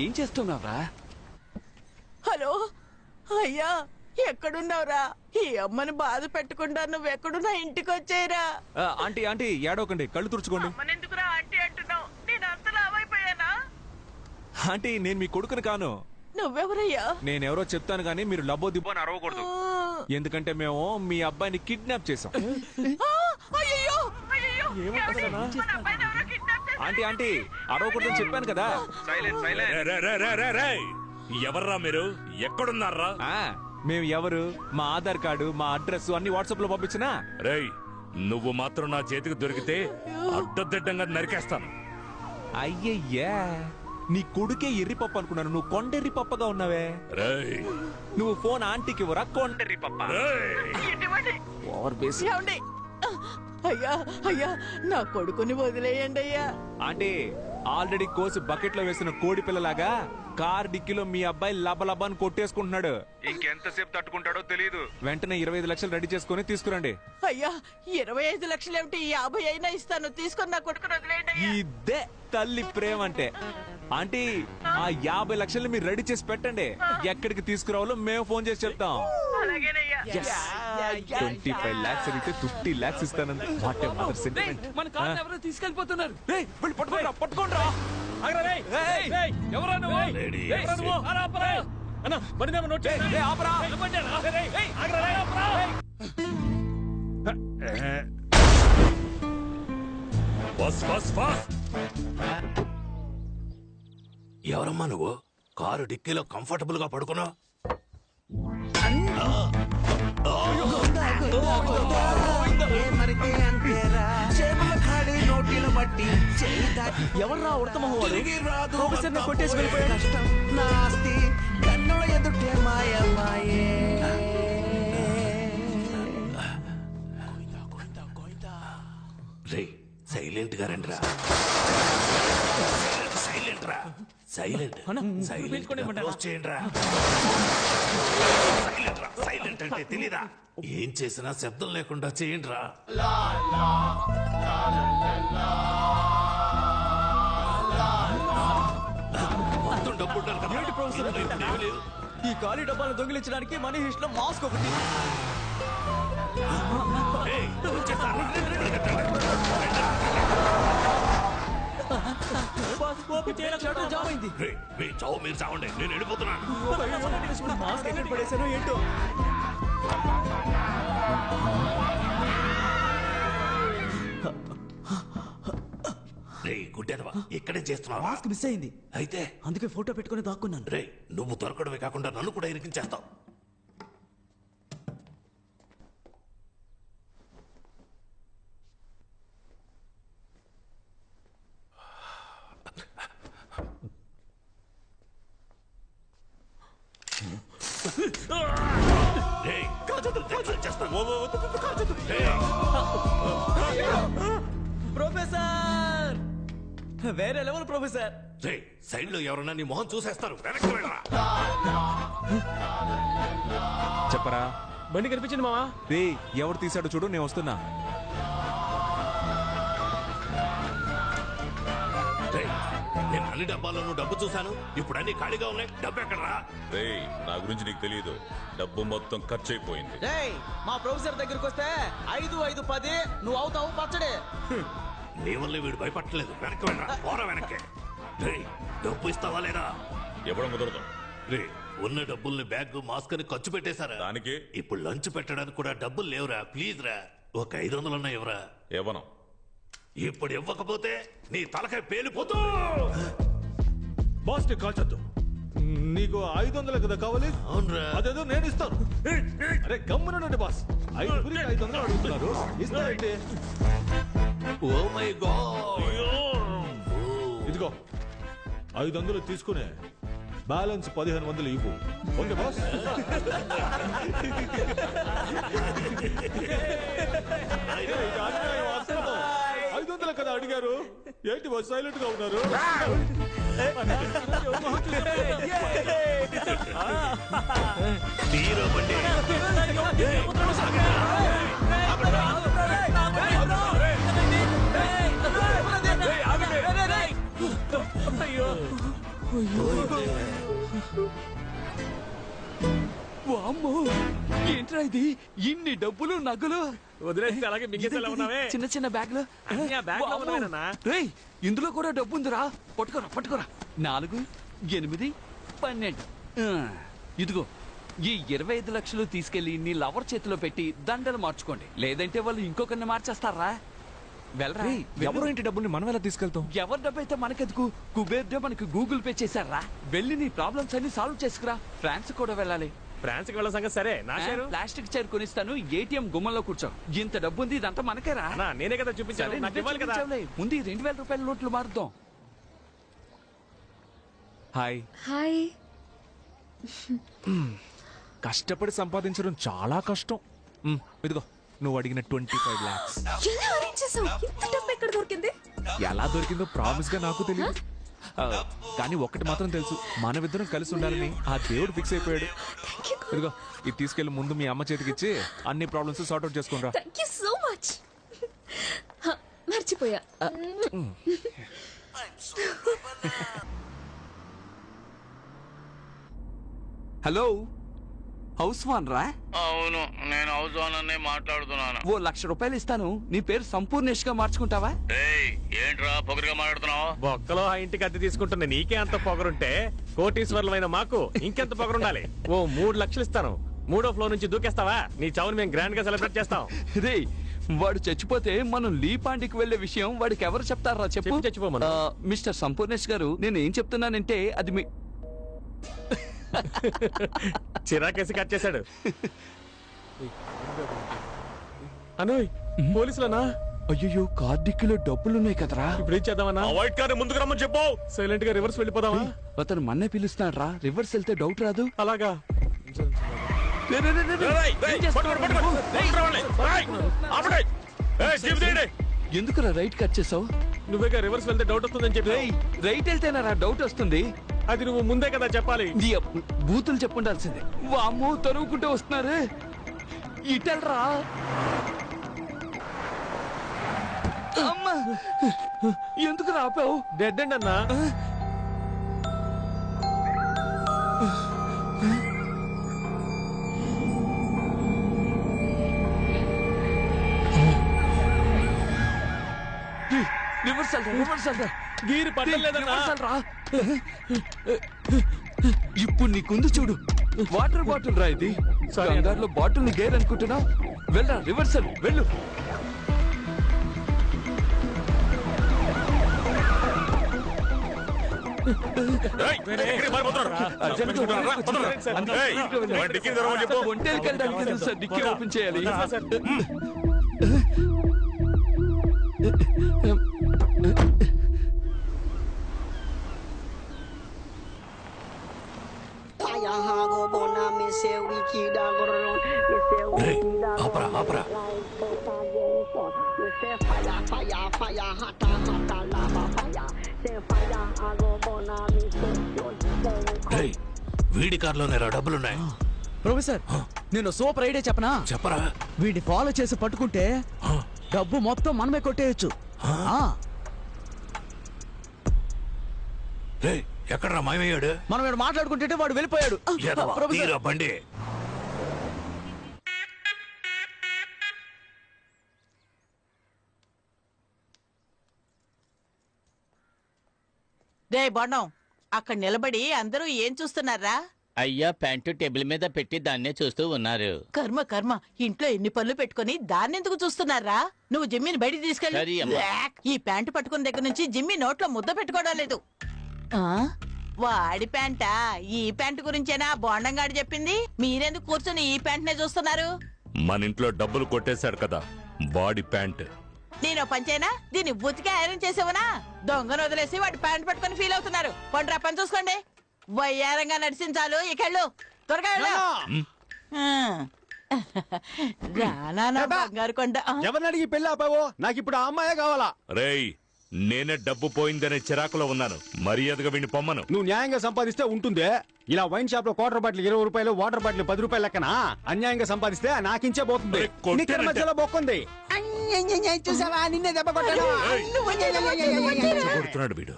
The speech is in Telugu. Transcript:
ఏం చేస్తున్నావురా? హలో అయ్యా, ఎక్కడున్నావురా? ఈ అమ్మని బాధ పెట్టకుండా నువ్వెక్కడున్నా ఇంటికి వచ్చేయరా. ఆంటీ ఆంటీ ఏడవకండి, కళ్ళు తుడుచుకోండి. ఎందుకురా ఆంటీ అంటున్నావు? నేను అంత లావైపోయానా? ఆంటీ నేను మీ కొడుకుని కాను. నువ్వెవరయ్యా? నేనెవరో చెప్తాను గానీ మీరు లబ్బో దిబ్బో అని అరవకూడదు. ఎందుకంటే మేము మీ అబ్బాయిని కిడ్నాప్ చేసాం. ఆంటీ ఆంటీ అరవకూడదని చెప్పాను కదా. ఎవర్రా మీరు? ఎక్కడున్నారా? మేము ఎవరు, మా ఆధార్ కార్డు, మా అడ్రస్ అన్ని వాట్సాప్ లో పంపించినా. రేయ్, నువ్వు మాత్రం నా చేతికి దొరికితే అడ్డదిడ్డంగా నరికేస్తాను. అయ్యయ్యా, నీ కొడుకే ఎర్రిపప్పు అనుకున్నాను, నువ్వు కొండెర్రి పప్పగా ఉన్నావే. రేయ్, నువ్వు ఫోన్ ఆంటీకి ఇవ్వరా? కొండెర్రి పప్ప. Over base. అయ్యా అయ్యా, నా కొడుకుని వదిలేయండి అయ్యా. ఆంటీ ఆల్రెడీ కోసి బకెట్ లో వేసిన కోడి పిల్లలాగా కార్ డిక్కీలో మీ అబ్బాయి లబలబాన్ని కొట్టేసుకుంటున్నాడు. ఇంకెంతసేపు తట్టుకుంటాడో తెలియదు. వెంటనే 25 లక్షలు రెడీ చేసుకుని తీసుకురండి. అయ్యా 25 లక్షలు ఏమిటి? 50 అయినా ఇస్తాను, తీసుకొని నా కొడుకుని వదిలేయండి. ఇదే తల్లి ప్రేమ అంటే. ఆంటీ ఆ 50 లక్షలు మీరు రెడీ చేసి పెట్టండి. ఎక్కడికి తీసుకురావాలో మేము ఫోన్ చేసి చెప్తాం. 25 లాక్స్ అడిగితే 50 లాక్స్ ఇస్తానండి. మన కార్ ఎవరో తీసుకెళ్లిపోతున్నారు. పట్టుకోండి. ఎవరా నువ్వు? అన్న బండి నెంబర్ నోట్ చేయండి. ఎవరమ్మా నువ్వు? కారు డిక్కీలో కంఫర్టబుల్ గా పడుకున్నావు. ఎవర్రా ఉడతమహోడు? ప్రొఫెసర్ కొట్టేసి వెళ్ళిపోయాడు. రే సైలెంట్ గా రండి రా. సైలెంట్ రా. సైలెంట్ చేయండి రా. సైలెంట్ అంటే తెలీదా? ఏం చేసినా శబ్దం లేకుండా చేయండి రా. మొత్తం డబ్బు ఈ ఖాళీ డబ్బాలను దొంగిలించడానికి మనీ హిస్ట్ లో మాస్క్ ఒకటి. మీరు చావండి, నేను వెళ్ళిపోతున్నాను. మాస్క్ ఎక్కడ పడేశానో ఏంటో. రే గుడ్డెదవా, ఇక్కడే చేస్తున్నావా? మాస్క్ మిస్ అయింది, అయితే అందుకే ఫోటో పెట్టుకుని దాక్కున్నాను. రే నువ్వు దొరకడమే కాకుండా నన్ను కూడా ఇరికించేస్తావు. ప్రొఫెసర్ వేరే లెవెల్ ప్రొఫెసర్. రే సైడ్ లో ఎవరన్నా నీ మొహం చూసేస్తారు. వెనక్కి వెళ్ళరా. చెప్పరా? బండి కనిపించింది మావా. రే ఎవరు తీసాడో చూడు, నేను వస్తున్నా. నేను అన్ని డబ్బాల్లోనూ డబ్బు చూశాను, ఇప్పుడు అన్ని ఖాళీగా ఉన్నాయి. డబ్బు ఎక్కడరా? రేయ్, నా గురించి నీకు తెలియదు. డబ్బు మొత్తం ఖర్చు అయిపోయింది. మా ప్రొఫెసర్ దగ్గరికి వస్తే 5, 5, 10 నువ్వు అవుతావు పచ్చడే. నీ వల్లే వీడు భయపట్టలేదు. వెనక్కి వెళ్ళరా. పోరా వెనక్కి. రే డబ్బు ఇస్తావా లేదా? ఇవ్వడం కుదరదు. రే ఉన్న డబ్బుల్ని బ్యాగ్ మాస్క్ అని ఖర్చు పెట్టేశారా? దానికి ఇప్పుడు లంచ్ పెట్టడానికి కూడా డబ్బులు లేవురా. ప్లీజ్ రా, ఒక 500 ఉన్నాయి ఎవరా? ఇవ్వను. ఇప్పుడు ఇవ్వకపోతే నీ తలకాయ పేలిపోతూ. బాస్ ని కాల్చొద్దు. నీకు 500 కదా కావాలి? అవునరా. అదేదో నేను ఇస్తాను. అరే గమ్మునండి బాస్, 500 అడుగుతున్నారు, ఇస్తానండి. Oh my god. ఇదిగో 500 తీసుకునే బ్యాలెన్స్ 1500 ఇవ్వు. Okay boss. కదా అడిగారు, ఏంటి బాస్ సైలెంట్ గా ఉన్నారు? వామ్మో, ఏంట్రా ఇది? ఇన్ని డబ్బులు నగలు వదిలేస్తే అలాగే మింగేసేలా ఉన్నావే. చిన్న చిన్న బ్యాగ్ లో. అన్నీ ఆ బ్యాగ్ లో ఉన్నాయేనన్నా? రేయ్, ఇందులో కూడా డబ్బు ఉందిరా. పట్టుకోరా పట్టుకోరా. 4, 8, 12. ఇదిగో ఈ 25 లక్షలు తీసుకెళ్లి నీ లవర్ చేతిలో పెట్టి దండలు మార్చుకోండి. లేదంటే వాళ్ళు ఇంకొకరిని మార్చేస్తారా? వెళ్ళరా. ఎవరో ఇంటి డబ్బుల్ని మనం ఎలా తీసుకెళ్తాం? ఎవరి డబ్బు అయితే మనకెందుకు? కుబేర్ మనకి గూగుల్ పే చేశారా? వెళ్ళి నీ ప్రాబ్లమ్స్ అన్ని సాల్వ్ చేసుకురా. ఫ్రాన్స్ కూడా వెళ్ళాలి. ఫ్రాన్స్ కి వెళ్ళ సంగతి సరే. నా షేరు ప్లాస్టిక్ చైర్ కొనిస్తాను. ఏటీఎం గుమ్మంలో కూర్చో. ఇంత డబ్బు ఉంది, ఇదంతా మనకేరా. అన్నా, నేనే కదా చూపించాను. సరే, నాకు ఇవ్వాలి కదా. చూపించావులే. ముందు 2000 రూపాయల నోట్లు మారుద్దాం. హాయ్. హాయ్. కష్టపడి సంపాదించడం చాలా కష్టం. ఇదిగో నువ్వు అడిగిన 25 lakhs. ఎలా అరేంజ్ చేసావు? ఇంత డబ్బు ఎక్కడ దొరికింది? ఎలా దొరికిందో ప్రామిస్ గా నాకు తెలియదు. కానీ ఒక్కటి మాత్రం తెలుసు, మనమిద్దరం కలిసి ఉండాలని ఆ దేవుడు ఫిక్స్ అయిపోయాడు. ఇదిగో ఇది తీసుకెళ్లి ముందు మీ అమ్మ చేతికి ఇచ్చి అన్ని ప్రాబ్లమ్స్ సార్ట్ అవుట్ చేసుకుని రా. Thank you so much. మర్చిపోయా. హలో, హౌస్ వాన్ రా? అవును, నేను హౌస్ ఓనర్నే మాట్లాడుతున్నాను. ఓ 1,00,000 రూపాయలు ఇస్తాను. నీ పేరు సంపూర్ణేష్ గా మార్చుకుంటావా? ఏయ్, ఏంట్రా పొగరుగా మాట్లాడుతున్నావు? బొక్కలో ఆ ఇంటికి అద్దె తీసుకుంటున్న నీకే అంత పొగరుంటే కోటీశ్వర్లమైన మాకు ఇంకెంత పొగరుండాలి? ఓ 3 లక్షలు ఇస్తాను. 3వ ఫ్లోర్ నుంచి దూకేస్తావా? నీ చావుని మేము గ్రాండ్ గా సెలబ్రేట్ చేస్తాం. రే, వాడు చచ్చిపోతే మనం లీపాండికి వెళ్లే విషయం వాడికి ఎవరు చెప్తారా? చెప్పు. చచ్చిపోమను. మిస్టర్ సంపూర్ణేష్ గారు, నేను ఏం చెప్తున్నానంటే అది మీ చిరాకేసి కట్ చేశాడు. అనోయ్, పోలీసులనా? అయ్యో, కార్డిక్కిలో డబ్బులున్నాయి కదరా. ఇప్పుడు ఏం చేద్దామన్నా? వైట్ కార్ ముందుకు రమ్మని చెప్పు. సైలెంట్ గా రివర్స్ వెళ్ళిపోదామా? అతను మన్నే పిలుస్తున్నాడు రా. రివర్స్ వెళ్తే డౌట్ రాదు. అలాగా. రే, రే, రే, రే, రే. ఏం చేస్తున్నావు నువ్వు? ఎందుకురా రైట్ కట్ చేసావు? నువ్వేగా రివర్స్ వెళ్తే డౌట్ వస్తుందని చెప్పి. రైట్ వెళ్తేనా రా డౌట్ వస్తుంది? అది నువ్వు ముందే కదా చెప్పాలి. బూతులు చెప్పుండాల్సిందే. వామ్మో, తరువుకుంటూ వస్తున్నారు. ఇటెల్రా. అమ్మా, ఎందుకు రాపావు? డెడ్ అండ్ అన్నా. రివర్సల్ రా. గీరు పట్టలేదన్నా. ఇప్పుడు నీకుంది చూడు. వాటర్ బాటిల్ రా ఇది. కంగారులో బాటిల్ ని గేర్ అనుకుంటున్నా. వెళ్ళరా, రివర్సల్ వెళ్ళు. ఒంటేకి వెళ్ళడానికి సార్ డిక్కీ ఓపెన్ చేయాలి. ఆపరా ఆపరా. వీడి కార్లోనే రా డబ్బులున్నాయి. ప్రొఫెసర్, నేను సూపర్ ఐడియా చెప్పనా? చెప్పరా. వీడిని ఫాలో చేసి పట్టుకుంటే డబ్బు మొత్తం మనమే కొట్టేయచ్చు. ఎక్కడరా మాయమయ్యాడు? మనం ఇక్కడ మాట్లాడుకుంటే వాడు వెళ్ళిపోయాడు. తీరా బండి. రే బొండం, అక్కడ నిలబడి అందరూ ఏం చూస్తున్నారా? అయ్యా, ప్యాంటు టేబుల్ మీద పెట్టి దాన్నే చూస్తూ ఉన్నారు. కర్మ కర్మ, ఇంట్లో ఎన్ని పనులు పెట్టుకుని దాన్నెందుకు చూస్తున్నారా? నువ్వు జిమ్మిని బయటికి సరే తీసుకెళ్ళి. అమ్మా. ఈ ప్యాంటు పట్టుకున్న దగ్గర నుంచి జిమ్మి నోట్లో ముద్ద పెట్టుకోవడం లేదు. వాడి ప్యాంటా? ఈ ప్యాంటు గురించేనా బోండంగాడు చెప్పింది? మీరెందుకు కూర్చొని ఈ ప్యాంట్నే చూస్తున్నారు? మన ఇంట్లో డబ్బులు కొట్టేశాడు కదా, బాడీ ప్యాంట్. నేను పంచేనా? దీన్ని బుతికి ఐరన్ చేసేవనా? దొంగను వదిలేసి వాడి ప్యాంట్ పట్టుకుని ఫీల్ అవుతున్నారు. పండ్రా పని చూసుకోండి. వయ్యారంగా నడిచించాలు ఇకెళ్ళు, త్వరగా వెళ్ళు. రానా బంగారు కొండ. ఎవరిని అడిగి పెళ్ళి ఆపావో? నాకు ఇప్పుడు ఆ అమ్మాయే కావాలా? రేయ్, నేనే డబ్బు పోయిందనే చిరాకులో ఉన్నాను. మర్యాదగా వీడిని పొమ్మను. నువ్వు న్యాయంగా సంపాదిస్తే ఉంటుందే. ఇలా వైన్ షాప్ లో క్వార్టర్ బాటిల్ 20 రూపాయలు, వాటర్ బాటిల్ 10 రూపాయలు లెక్కన అన్యాయంగా సంపాదిస్తే నాకించే పోతుంది. నీకు మధ్యలో బొక్కుంది. చూసావా, నిన్నే దెబ్బ కొట్టాడు. కొడుతున్నాడు వీడు.